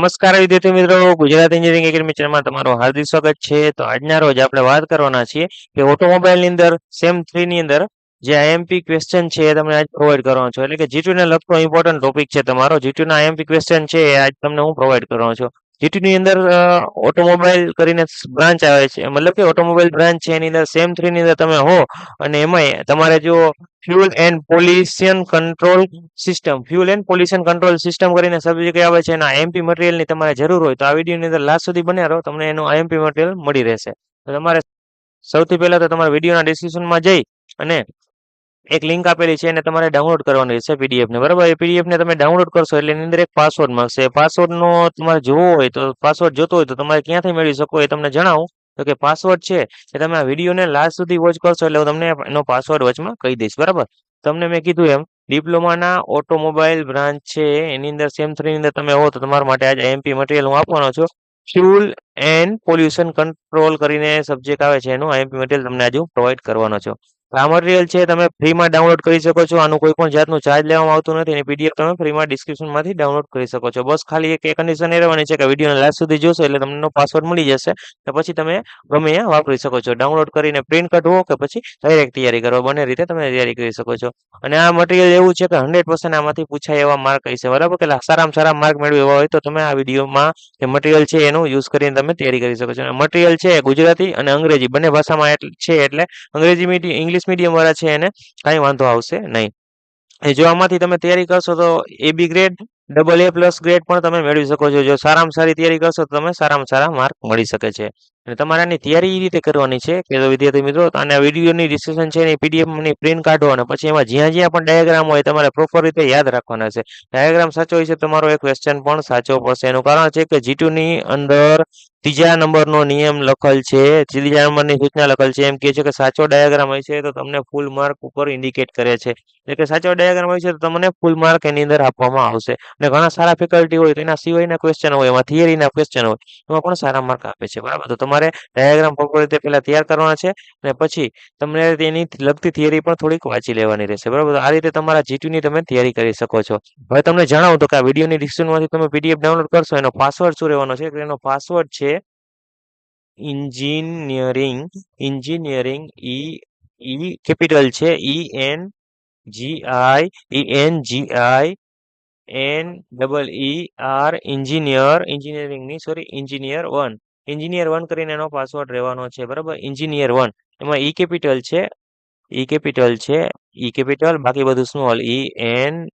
નમસ્કાર વિદ્યાર્થી મિત્રો, ગુજરાત એન્જિનિયરિંગ એકેડમી ચેનલમાં તમારું હાર્દિક સ્વાગત છે. તો આજના રોજ આપણે વાત કરવાના છીએ કે ઓટોમોબાઈલની અંદર સેમ 3 ની અંદર જે આઈએમપી ક્વેશ્ચન છે એ તમને આજ પ્રોવાઈડ કરવાનો છું. એટલે કે G2 ને લગતો ઇમ્પોર્ટન્ટ ટોપિક છે તમારો. G2 ના આઈએમપી ક્વેશ્ચન છે એ આજ તમને હું પ્રોવાઈડ કરવાનો છું. G2 ની અંદર ઓટોમોબાઈલ કરીને બ્રાન્ચ આવે છે, મતલબ કે ઓટોમોબાઈલ બ્રાન્ચ છે એની અંદર સેમ 3 ની અંદર તમે હો અને એમાંય તમારે જો fuel and pollution control system કરીને સબ્જેક્ટ આવે છે એના આઈએમપી મટીરિયલની તમારે જરૂર હોય તો આ વિડીયોની અંદર લાસ્ટ સુધી બન્યા રહો, તમને એનું આઈએમપી મટીરિયલ મળી રહેશે. તો તમારે સૌથી પહેલા તો તમારા વિડીયોના ડિસ્ક્રિપ્શનમાં જઈ અને એક લિંક આપેલી છે એને તમારે ડાઉનલોડ કરવાની રહેશે પીડીએફ ને. બરાબર, એ પીડીએફ ને તમે ડાઉનલોડ કરશો એટલે એની અંદર એક પાસવર્ડ મળશે. પાસવર્ડનો તમારે જોવો હોય તો પાસવર્ડ જોતો હોય તો તમારે ક્યાંથી મેળવી શકો એ તમને જણાવું. તો કે પાસવર્ડ છે એ તમે આ વિડીયોને લાસ્ટ સુધી વોચ કરશો એટલે હું તમને એનો પાસવર્ડ વચમાં કહી દઈશ. બરાબર, તમને મેં કીધું એમ ડિપ્લોમાના ઓટોમોબાઈલ બ્રાન્ચ છે એની અંદર સેમ 3 ની અંદર તમે હો તો તમારા માટે આજે આઈએમપી મટીરિયલ હું આપવાનો છું. ફ્યુલ એન્ડ પોલ્યુશન કંટ્રોલ કરીને સબ્જેક્ટ આવે છે એનું આઈએમપી મટીરિયલ તમને આજે પ્રોવાઈડ કરવાનો છું. આ મટીરિયલ છે તમે ફ્રીમાં ડાઉનલોડ કરી શકો છો. આનું કોઈ પણ જાતનું ચાર્જ લેવામાં આવતું નથી. એની પીડીએફ તમે ફ્રીમાં ડિસ્ક્રિપ્શનમાંથી ડાઉનલોડ કરી શકો છો. બસ ખાલી એક કન્ડિશન એ રહેવાની છે કે વિડીયોને લાસ્ટ સુધી જોશો એટલે તમને પાસવર્ડ મળી જશે. તો પછી તમે ગમે ત્યાં વાપરી શકો છો. ડાઉનલોડ કરીને પ્રિન્ટ કાઢવો કે પછી ડાયરેક્ટ તૈયારી કરો, બંને રીતે તમે તૈયારી કરી શકો છો. અને આ મટીરિયલ એવું છે કે 100% આમાંથી પૂછાય એવા માર્ક હશે. બરાબર, કે સારામાં સારા માર્ક મેળવ્યા હોય તો તમે આ વિડીયોમાં જે મટીરિયલ છે એનું યુઝ કરીને તમે તૈયારી કરી શકો છો. મટીરિયલ છે ગુજરાતી અને અંગ્રેજી બંને ભાષામાં છે એટલે અંગ્રેજી મીડિયમ ઇંગ્લિશ મીડિયમ વાળા છે એને કાંઈ વાંધો આવશે નહીં. જો આમાંથી તમે તૈયારી કરશો તો AB ગ્રેડ, AA+ ગ્રેડ પણ તમે મેળવી શકો છો. જો સારામાં સારી તૈયારી કરશો તો તમે સારામાં સારા માર્ક મળી શકે છે. અને તમારે આની તૈયારી એ રીતે કરવાની છે કે વિદ્યાર્થી મિત્રો, અને આ વિડીયોની ડિસ્ક્રિપ્શન છે એની પીડીએફની પ્રિન્ટ કાઢો અને પછી એમાં જ્યાં જ્યાં પણ ડાયાગ્રામ હોય તમારે પ્રોપર રીતે યાદ રાખવાના છે. ડાયાગ્રામ સાચો હોય છે તમારો એક ક્વેશ્ચન પણ સાચો પડશે. એનું કારણ છે કે G2 ની અંદર 3જા નંબરનો નિયમ લખેલ છે, 3જા નંબરની સૂચના લખેલ છે. એમ કહે છે કે સાચો ડાયાગ્રામ હોય છે તો તમને ફૂલ માર્ક ઉપર ઇન્ડિકેટ કરે છે. એટલે કે સાચો ડાયાગ્રામ હોય છે તો તમને ફૂલ માર્ક એની અંદર આપવામાં આવશે. અને ઘણા સારા ફેકલ્ટી હોય તો એના સિવાયના ક્વેશ્ચન હોય, એમાં થિયરીના ક્વેશ્ચન હોય, એમાં પણ સારા માર્ક આપે છે. બરાબર, તો તમારે ડાયાગ્રામ પ્રોપર રીતે પહેલા તૈયાર કરવાના છે અને પછી તમને એની લગતી થિયરી પણ થોડીક વાંચી લેવાની રહેશે. બરાબર, તો આ રીતે તમારા G2 ની તમે તૈયારી કરી શકો છો. હવે તમને જણાવું તો કે આ વિડીયોની ડિસ્ક્રિપ્શનમાંથી તમે પીડીએફ ડાઉનલોડ કરશો એનો પાસવર્ડ શું રહેવાનો છે? એનો પાસવર્ડ છે એન્જિનિયરિંગ કેપિટલ છે એન્જિનિયર 1 કરીને એનો પાસવર્ડ રહેવાનો છે. બરાબર, એન્જિનિયર 1 એમાં ઈ કેપિટલ બાકી બધું સ્મોલ, ENGINER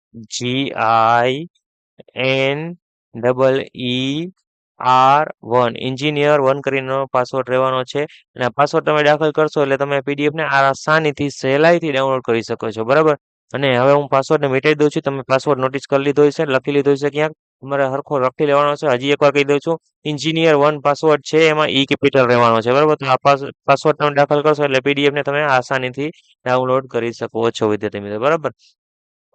1 એન્જિનિયર 1 કરીને પાસવર્ડ રહેવાનો છે. અને આ પાસવર્ડ તમે દાખલ કરશો એટલે તમે પીડીએફ ને આસાનીથી સહેલાઈથી ડાઉનલોડ કરી શકો છો. બરાબર, અને હવે હું પાસવર્ડને મિટાઈ દઉં છું. તમે પાસવર્ડ નોટિસ કરી લીધો હશે, લખી લીધો હશે ક્યાંક, તમારે હરખો લખી લેવાનો છે. હજી એકવાર કહી દઉં છું, એન્જિનિયર 1 પાસવર્ડ છે એમાં ઈ કેપિટલ રહેવાનો છે. બરાબર, તો આ પાસવર્ડ તમે દાખલ કરશો એટલે પીડીએફ ને તમે આસાનીથી ડાઉનલોડ કરી શકો છો વિદ્યાર્થી મિત્રો. બરાબર,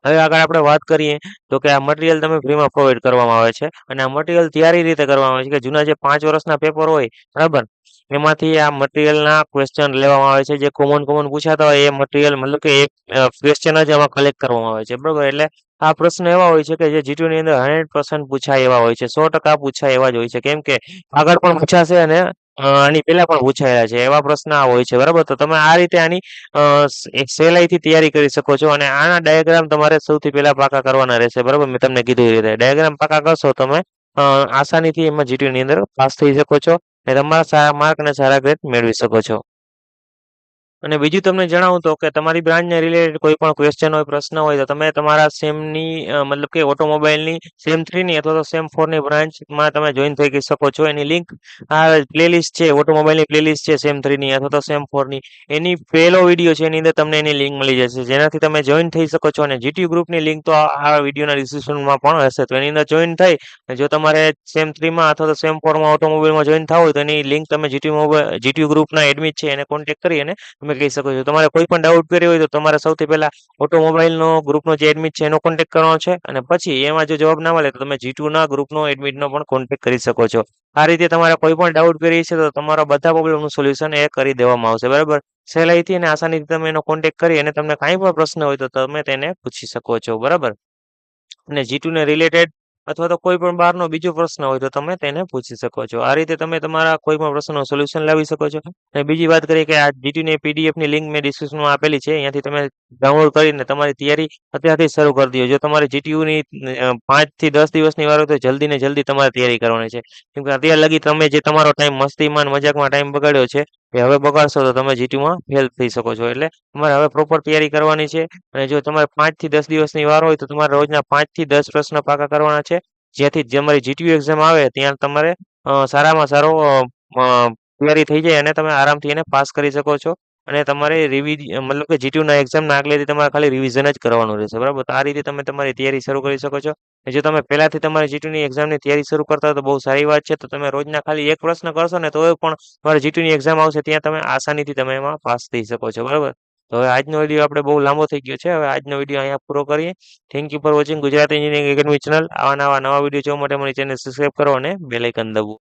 હવે આગળ આપણે વાત કરીએ તો કે આ મટીરિયલ તમે ફ્રીમાં પ્રોવાઈડ કરવામાં આવે છે. અને આ મટીરિયલ તૈયારી રીતે કરવામાં આવે છે કે જૂના જે 5 વર્ષના પેપર હોય, બરાબર, એમાંથી આ મટીરિયલના ક્વેશ્ચન લેવામાં આવે છે. જે કોમન પૂછાતા હોય એ મટીરિયલ, મતલબ કે એક ક્વેશ્ચન જ એમાં કલેક્ટ કરવામાં આવે છે. બરાબર, એટલે આ પ્રશ્ન એવા હોય છે કે જે G2 ની અંદર 100% પૂછાય એવા હોય છે, 100% પૂછાય એવા જ હોય છે. કેમ કે આગળ પણ પૂછાશે અને આની પહેલા પણ પૂછાયેલા છે એવા પ્રશ્ન આ હોય છે. બરાબર, તો તમે આ રીતે આની એક સહેલાઈથી તૈયારી કરી શકો છો. અને આના ડાયાગ્રામ તમારે સૌથી પહેલા પાકા કરવાના રહેશે. બરાબર, મેં તમને કીધું એ રીતે ડાયાગ્રામ પાકા કરશો તમે આસાનીથી એમાં G2 ની અંદર પાસ થઈ શકો છો અને તમારા સારા માર્ક અને સારા ગ્રેડ મેળવી શકો છો. અને બીજું તમને જણાવું તો કે તમારી બ્રાન્ચને રિલેટેડ કોઈ પણ ક્વેશ્ચન હોય, પ્રશ્ન હોય તો તમે તમારા સેમની મતલબ કે ઓટોમોબાઈલની સેમ 3 ની અથવા તો સેમ 4 ની બ્રાન્ચમાં તમે જોઈન થઈ શકો છો. એની લિંક આ પ્લેલિસ્ટ છે, ઓટોમોબાઈલની પ્લેલિસ્ટ છે સેમ 3 ની અથવા તો સેમ 4 ની, એની પહેલો વિડીયો છે એની અંદર તમને એની લિંક મળી જશે, જેનાથી તમે જોઈન થઈ શકો છો. અને GTU ગ્રુપની લિંક તો આ વિડીયોના ડિસ્ક્રિપ્શનમાં પણ હશે, તો એની અંદર જોઈન થઈ જો તમારે સેમ 3 માં અથવા તો સેમ 4 માં ઓટોમોબાઈલમાં જોઈન થવું હોય તો એની લિંક તમે GTU ગ્રુપના એડમિટ છે એને કોન્ટેક્ટ કરી અને તમે કહી શકો છો. તમારે કોઈ પણ ડાઉટ કર્યો હોય તો તમારે સૌથી પહેલા ઓટોમોબાઈલનો ગ્રુપનો જે એડમિટ છે એનો કોન્ટેક્ટ કરવાનો છે. અને પછી એમાં જો જવાબ ના મળે તો તમે G2 ના ગ્રુપનો એડમિટનો પણ કોન્ટેક્ટ કરી શકો છો. આ રીતે તમારે કોઈ પણ ડાઉટ કરી છે તો તમારા બધા પ્રોબ્લેમનું સોલ્યુશન એ કરી દેવામાં આવશે. બરાબર, સહેલાઈથી અને આસાનીથી તમે એનો કોન્ટેક્ટ કરી અને તમને કાંઈ પણ પ્રશ્ન હોય તો તમે તેને પૂછી શકો છો. બરાબર, અને G2 ને રિલેટેડ અથવા તો કોઈ પણ બહારનો બીજો પ્રશ્ન હોય તો તમે તેને પૂછી શકો છો. આ રીતે તમે તમારા કોઈ પણ પ્રશ્નનું સોલ્યુશન લાવી શકો છો. અને બીજી વાત કરીએ કે આ જીટીયુની પીડીએફની લિંક મેં ડિસ્ક્રિપ્શનમાં આપેલી છે. અહીંયાથી તમે ડાઉનલોડ કરીને તમારી તૈયારી અત્યારથી જ શરૂ કરી દો. જો તમારે જીટીયુની 5 થી 10 દિવસની વાર હોય તો જલ્દી ને જલ્દી તમારે તૈયારી કરવાની છે. કેમ કે અત્યાર લગી તમે જે તમારો ટાઈમ મસ્તીમાં ને મજાકમાં ટાઈમ બગાડ્યો છે એ હવે બગાડશો તો તમે જીટીયુમાં ફેલ થઈ શકો છો. એટલે તમારે હવે પ્રોપર તૈયારી કરવાની છે. અને જો તમારે 5 થી 10 દિવસની વાર હોય તો તમારે રોજના 5 થી 10 પ્રશ્ન પાકા કરવાના છે. જેથી તમારી જીટીયુ એક્ઝામ આવે ત્યાં તમારે સારામાં સારો તૈયારી થઈ જાય અને તમે આરામથી એને પાસ કરી શકો છો. અને તમારે મતલબ કે જીટીયુના એક્ઝામના આગલેથી તમારે ખાલી રિવિઝન જ કરવાનું રહેશે. બરાબર? તો આ રીતે તમે તમારી તૈયારી શરૂ કરી શકો છો. અને જો તમે પહેલાથી તમારી જીટીયુની એક્ઝામની તૈયારી શરૂ કરતા હોય તો બહુ સારી વાત છે. તો તમે રોજના ખાલી એક પ્રશ્ન કરશો ને તોય પણ તમારી જીટીયુની એક્ઝામ આવશે ત્યાં તમે આસાનીથી તમે એમાં પાસ થઈ શકો છો. બરાબર? તો હવે આજનો વિડીયો આપણે બહુ લાંબો થઈ ગયો છે. હવે આજનો વિડીયો અહીંયા પૂરો કરીએ. Thank you for watching Gujarat engineering academy channel. આવા નવા વિડીયો જોવા માટે મારી ચેનલ સબસ્ક્રાઇબ કરો અને બેલ આઇકન દબાવો.